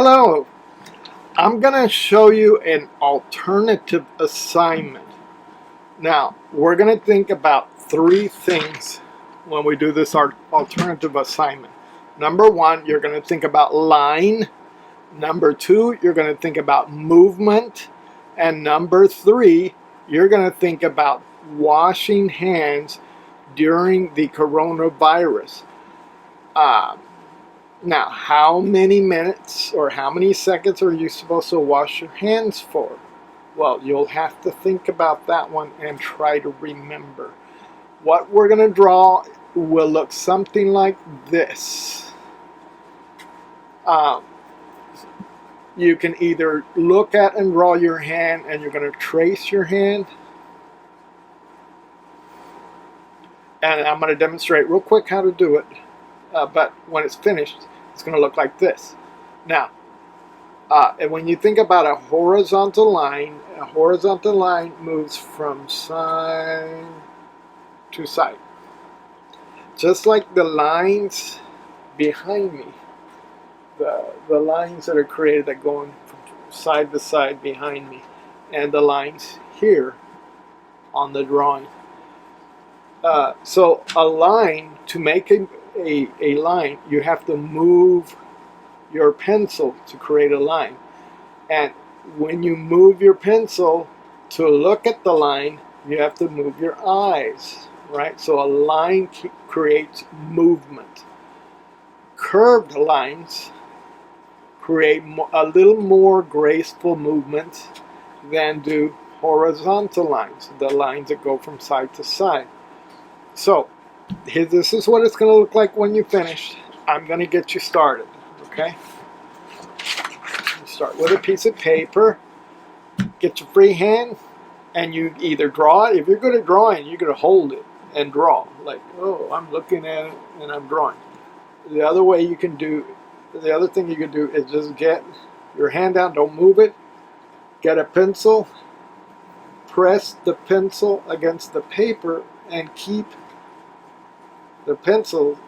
Hello, I'm going to show you an alternative assignment. Now, we're going to think about three things when we do this alternative assignment. Number one, you're going to think about line. Number two, you're going to think about movement. And number three, you're going to think about washing hands during the coronavirus. Now, how many minutes or how many seconds are you supposed to wash your hands for? Well, you'll have to think about that one and try to remember. What we're going to draw will look something like this. You can either look at and draw your hand, and you're going to trace your hand. And I'm going to demonstrate real quick how to do it. But when it's finished, it's going to look like this. Now, and when you think about a horizontal line moves from side to side. Just like the lines behind me, the lines that are created that go from side to side behind me, and the lines here on the drawing. So a line, to make a line, you have to move your pencil to create a line. And when you move your pencil to look at the line, you have to move your eyes, right? So a line creates movement. Curved lines create a little more graceful movement than do horizontal lines, the lines that go from side to side. So this is what it's going to look like when you finish. I'm going to get you started, okay? You start with a piece of paper, get your free hand, and you either draw it. If you're good at drawing, you're going to hold it and draw. Like, oh, I'm looking at it and I'm drawing. The other thing you can do is just get your hand down, don't move it, get a pencil, press the pencil against the paper, and keep the pencil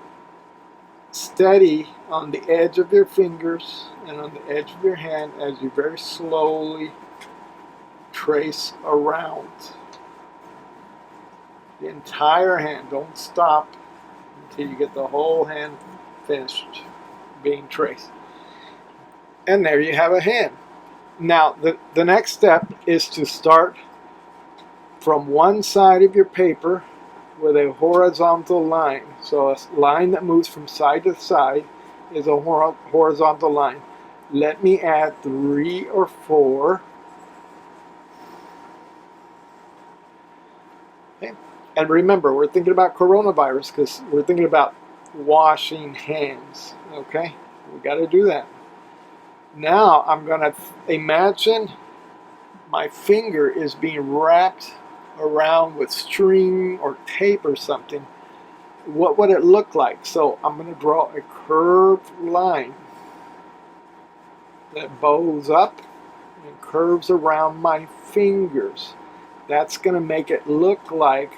steady on the edge of your fingers and on the edge of your hand as you very slowly trace around the entire hand. Don't stop until you get the whole hand finished being traced. And there you have a hand. Now the next step is to start from one side of your paper with a horizontal line. So a line that moves from side to side is a horizontal line. Let me add 3 or 4. Okay. And remember, we're thinking about coronavirus because we're thinking about washing hands. Okay? We got to do that. Now I'm going to imagine my finger is being wrapped around with string or tape or something. What would it look like? So I'm going to draw a curved line that bows up and curves around my fingers. That's going to make it look like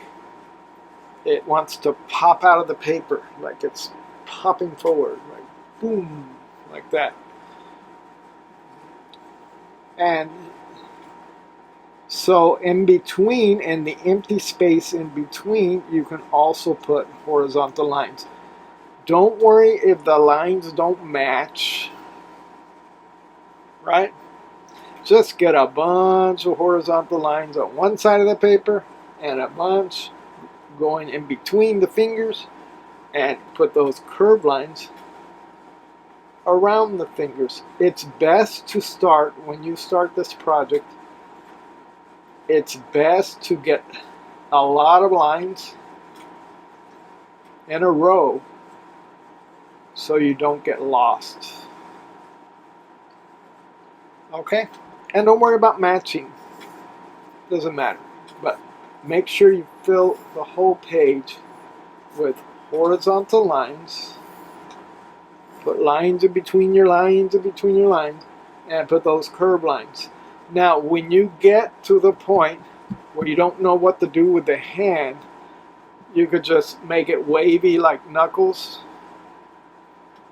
it wants to pop out of the paper, like it's popping forward, like boom, like that. And so in between, in the empty space in between, you can also put horizontal lines. Don't worry if the lines don't match, right? Just get a bunch of horizontal lines on one side of the paper and a bunch going in between the fingers, and put those curved lines around the fingers. It's best to start, when you start this project, it's best to get a lot of lines in a row so you don't get lost. Okay? And don't worry about matching. Doesn't matter. But make sure you fill the whole page with horizontal lines. Put lines in between your lines, and put those curved lines. Now, when you get to the point where you don't know what to do with the hand, you could just make it wavy like knuckles.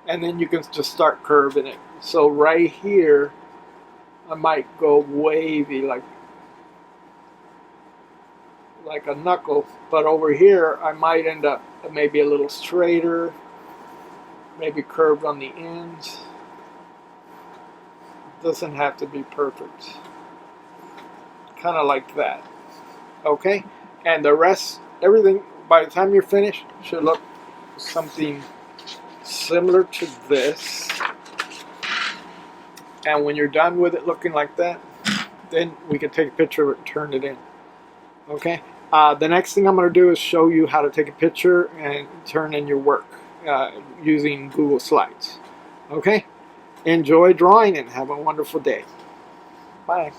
and then you can just start curving it. So right here, I might go wavy like a knuckle, but over here I might end up maybe a little straighter, maybe curved on the ends. Doesn't have to be perfect. Kind of like that. Okay? And the rest, everything, by the time you're finished, should look something similar to this. And when you're done with it looking like that, then we can take a picture of it and turn it in. Okay? The next thing I'm going to do is show you how to take a picture and turn in your work using Google Slides. Okay? Enjoy drawing and have a wonderful day. Bye.